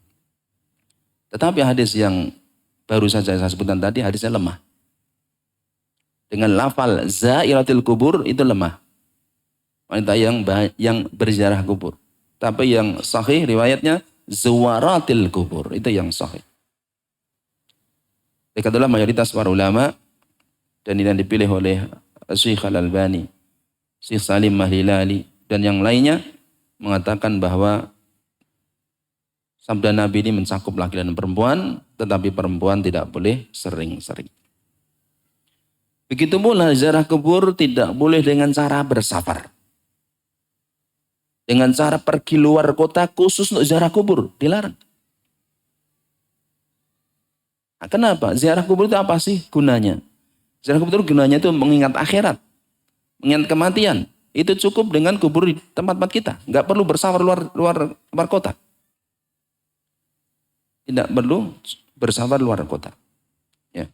Tetapi hadis yang baru saja saya sebutkan tadi hadisnya lemah. Dengan lafal zairatil kubur itu lemah. Wanita yang berziarah kubur. Tapi yang sahih riwayatnya zuwaratil kubur. Itu yang sahih. Dikatalah mayoritas para ulama dan ini yang dipilih oleh Syekh Al-Albani, Syekh Salim Mahlilali dan yang lainnya mengatakan bahwa Sabda Nabi ini mencakup laki dan perempuan, tetapi perempuan tidak boleh sering-sering. Begitu pula ziarah kubur tidak boleh dengan cara bersafar. Dengan cara pergi luar kota khusus untuk ziarah kubur, dilarang. Nah, kenapa? Ziarah kubur itu apa sih gunanya? Ziarah kubur itu gunanya itu mengingat akhirat, mengingat kematian. Itu cukup dengan kubur di tempat-tempat kita. Nggak perlu bersafar luar kota. Tidak perlu bersafar luar kota. Ya.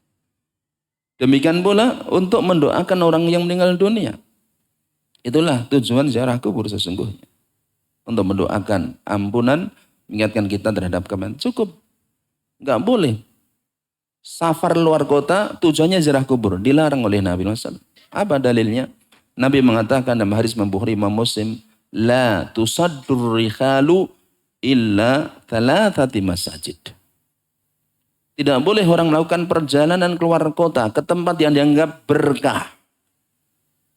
Demikian pula untuk mendoakan orang yang meninggal dunia. Itulah tujuan ziarah kubur sesungguhnya. Untuk mendoakan ampunan, mengingatkan kita terhadap kematian. Cukup. Nggak boleh. Safar luar kota tujuannya ziarah kubur. Dilarang oleh Nabi SAW. Apa dalilnya? Nabi mengatakan dalam hadis Bukhari Imam Muslim, la tusaddur rikhalu illa thalathati masajid. Tidak boleh orang melakukan perjalanan keluar kota ke tempat yang dianggap berkah.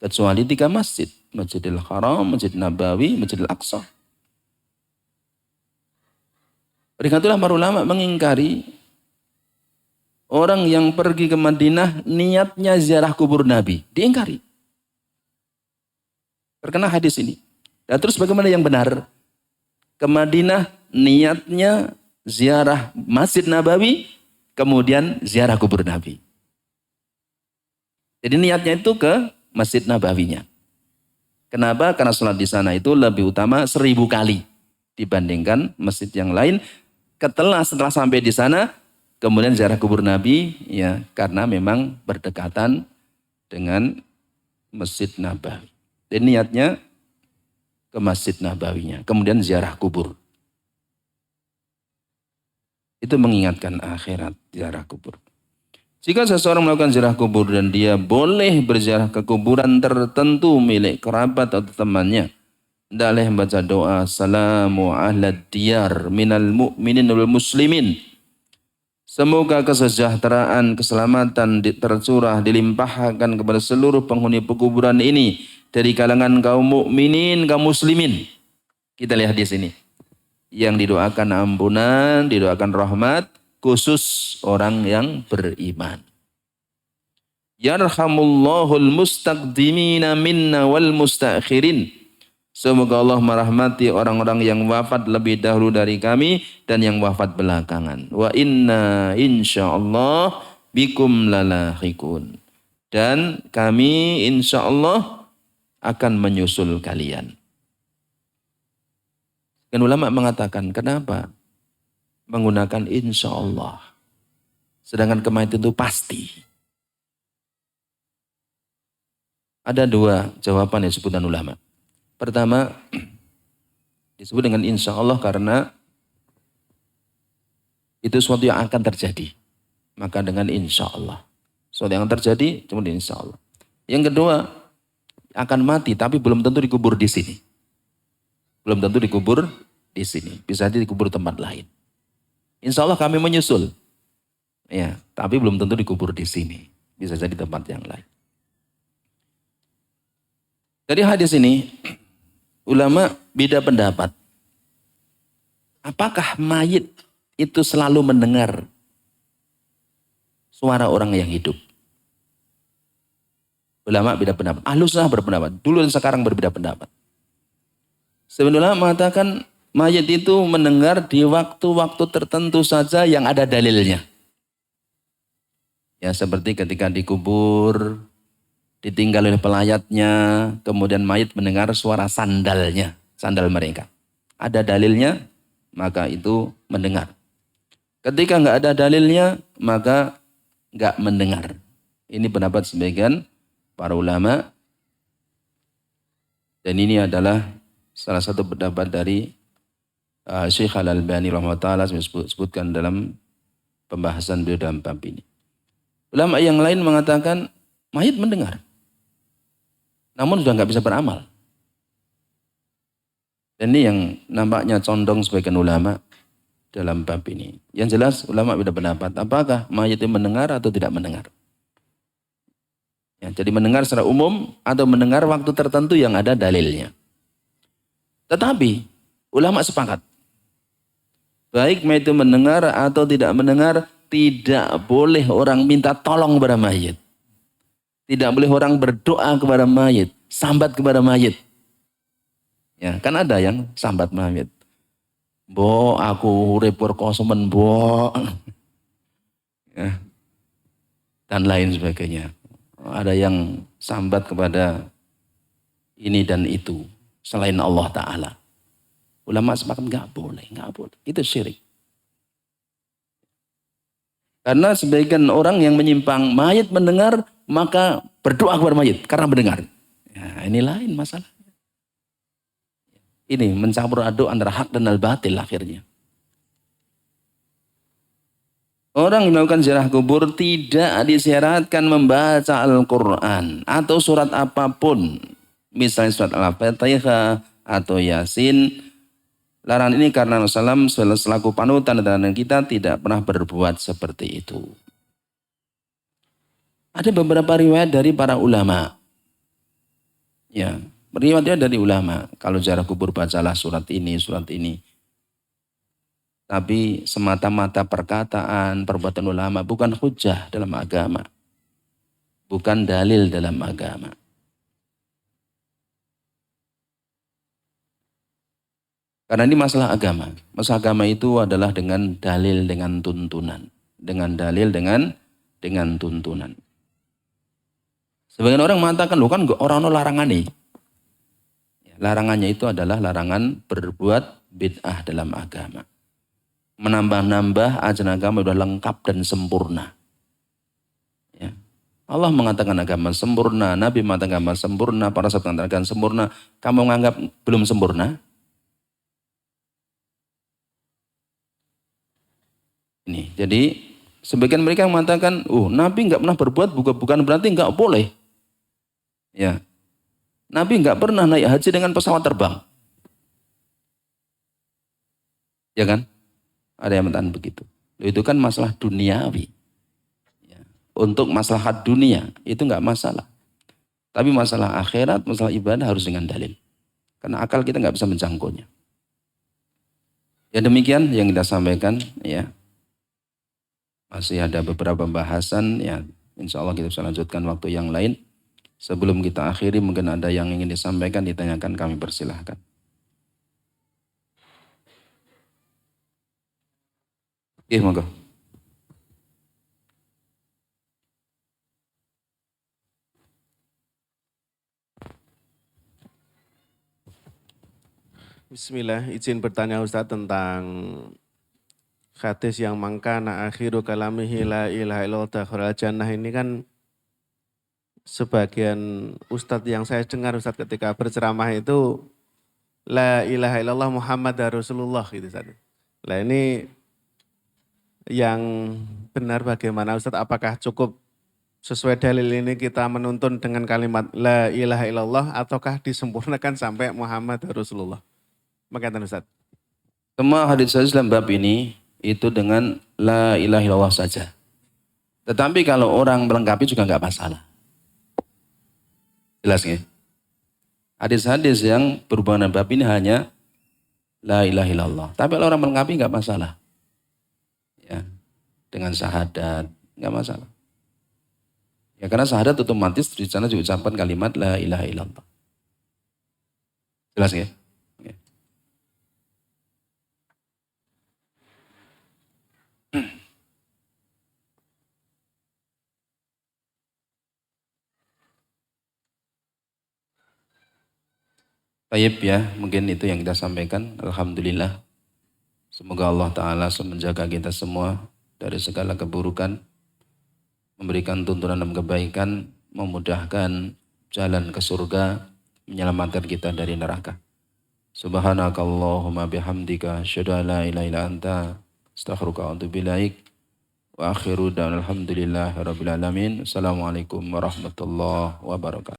Kecuali 3 masjid. Masjidil Haram, Masjid Nabawi, Masjidil Aqsa. Oleh karena itulah para ulama mengingkari orang yang pergi ke Madinah niatnya ziarah kubur Nabi. Diingkari. Terkena hadis ini. Dan terus bagaimana yang benar? Ke Madinah niatnya ziarah Masjid Nabawi, kemudian ziarah kubur Nabi. Jadi niatnya itu ke Masjid Nabawinya. Kenapa? Karena sholat di sana itu lebih utama 1000 kali dibandingkan masjid yang lain. Setelah sampai di sana, kemudian ziarah kubur Nabi, ya karena memang berdekatan dengan Masjid Nabawi. Dan niatnya ke Masjid Nabawinya, kemudian ziarah kubur. Itu mengingatkan akhirat, ziarah kubur. Jika seseorang melakukan ziarah kubur dan dia boleh berziarah ke kuburan tertentu milik kerabat atau temannya, hendaklah membaca doa salamu ahlad diyar minal mu'minin wal muslimin. Semoga kesejahteraan, keselamatan tercurah, dilimpahkan kepada seluruh penghuni pekuburan ini dari kalangan kaum mukminin, kaum muslimin. Kita lihat di sini. Yang didoakan ampunan, didoakan rahmat, khusus orang yang beriman. Yarhamullahul mustaqdimina minna wal mustakhirin. Semoga Allah merahmati orang-orang yang wafat lebih dahulu dari kami dan yang wafat belakangan. Wa inna insyaallah bikum lalahikun. Dan kami insyaallah akan menyusul kalian. Dan ulama mengatakan, kenapa menggunakan insyaallah? Sedangkan kematian itu pasti. Ada 2 jawaban yang disebutkan ulama. Pertama, disebut dengan insya Allah karena itu sesuatu yang akan terjadi. Maka dengan insya Allah. Sesuatu yang terjadi, cuma insya Allah. Yang kedua, akan mati tapi belum tentu dikubur di sini. Belum tentu dikubur di sini. Bisa jadi dikubur tempat lain. Insya Allah kami menyusul. Ya, tapi belum tentu dikubur di sini. Bisa jadi tempat yang lain. Dari hadis ini, ulama beda pendapat. Apakah mayit itu selalu mendengar suara orang yang hidup? Ulama beda pendapat. Ahlus sunnah berpendapat. Dulu dan sekarang berbeda pendapat. Sebenarnya mengatakan mayit itu mendengar di waktu-waktu tertentu saja yang ada dalilnya. Ya seperti ketika dikubur, ditinggal oleh pelayatnya, kemudian mayit mendengar suara sandalnya, sandal mereka. Ada dalilnya, maka itu mendengar. Ketika nggak ada dalilnya, maka nggak mendengar. Ini pendapat sebagian para ulama. Dan ini adalah salah satu pendapat dari Syekh Al-Albani rahimahullah sebutkan dalam pembahasan beliau dalam bab ini. Ulama yang lain mengatakan mayit mendengar. Namun sudah nggak bisa beramal. Dan ini yang nampaknya condong sebagian ulama dalam bab ini. Yang jelas ulama beda pendapat. Apakah mayit itu mendengar atau tidak mendengar? Ya, jadi mendengar secara umum atau mendengar waktu tertentu yang ada dalilnya. Tetapi ulama sepakat Baik mayit itu mendengar atau tidak mendengar, tidak boleh orang minta tolong kepada mayit. Tidak boleh orang berdoa kepada mayit, sambat kepada mayit. Ya, kan ada yang sambat mayit. Bo, aku urip kosemen, bo. Ya, dan lain sebagainya. Ada yang sambat kepada ini dan itu selain Allah Ta'ala. Ulama sepakat nggak boleh. Itu syirik. Karena sebagian orang yang menyimpang, mayit mendengar maka berdoa kepada mayit karena mendengar. Ya, ini lain masalah. Ini mencampur aduk antara hak dan al-batil akhirnya. Orang yang melakukan ziarah kubur tidak disyaratkan membaca Al-Quran atau surat apapun. Misalnya surat Al-Fatihah atau Yasin. Larangan ini karena Rasulullah SAW selaku panutan dan kita tidak pernah berbuat seperti itu. Ada beberapa riwayat dari para ulama. Ya, riwayatnya dari ulama. Kalau ziarah kubur bacalah surat ini, surat ini. Tapi semata-mata perkataan, perbuatan ulama bukan hujah dalam agama. Bukan dalil dalam agama. Karena ini masalah agama. Masalah agama itu adalah dengan dalil, dengan tuntunan. Dengan dalil, dengan tuntunan. Sebagian orang mengatakan, loh kan orang larangan nih. Larangannya itu adalah larangan berbuat bid'ah dalam agama. Menambah-nambah ajaran agama sudah lengkap dan sempurna. Ya. Allah mengatakan agama sempurna, Nabi mengatakan agama sempurna, para sahabat mengatakan sempurna. Kamu menganggap belum sempurna? Ini, jadi sebagian mereka mengatakan, Nabi nggak pernah berbuat bukan berarti nggak boleh. Ya, Nabi nggak pernah naik haji dengan pesawat terbang. Ya kan? Ada yang mengatakan begitu. Itu kan masalah duniawi. Ya. Untuk maslahat dunia itu nggak masalah. Tapi masalah akhirat, masalah ibadah harus dengan dalil. Karena akal kita nggak bisa menjangkaunya. Ya demikian yang kita sampaikan. Ya. Masih ada beberapa pembahasan. Ya, insya Allah kita bisa lanjutkan waktu yang lain. Sebelum kita akhiri mungkin ada yang ingin disampaikan, ditanyakan, kami persilahkan. Iya, monggo. Bismillah, izin bertanya Ustadz tentang hadis yang mangkana akhiru kalamihi la ilaha illallah dakhalal jannah ini kan sebagian Ustadz yang saya dengar Ustadz ketika berceramah itu la ilaha illallah Muhammad Rasulullah gitu Ustadz. Nah ini yang benar bagaimana Ustadz, apakah cukup sesuai dalil ini kita menuntun dengan kalimat la ilaha illallah ataukah disempurnakan sampai Muhammad Rasulullah? Makanya Ustadz. Semua hadis dalam bab ini itu dengan la ilaha illallah saja. Tetapi kalau orang melengkapi juga nggak masalah. Jelas nggak? Hadis-hadis yang berhubungan dengan bab ini hanya la ilaha illallah. Tapi kalau orang melengkapi nggak masalah. Ya, dengan syahadat nggak masalah. Ya karena syahadat otomatis di sana diucapkan kalimat la ilaha illallah. Jelas nggak? Ya. Baik ya, mungkin itu yang kita sampaikan. Alhamdulillah. Semoga Allah Ta'ala menjaga kita semua dari segala keburukan, memberikan tuntunan dan kebaikan, memudahkan jalan ke surga, menyelamatkan kita dari neraka. Subhanakallahumma bihamdika, asyhadu an la ilaha illa anta, astaghfiruka wa atubu ilaik. Wa akhiru dan alhamdulillahi rabbil alamin. Assalamualaikum warahmatullahi wabarakatuh.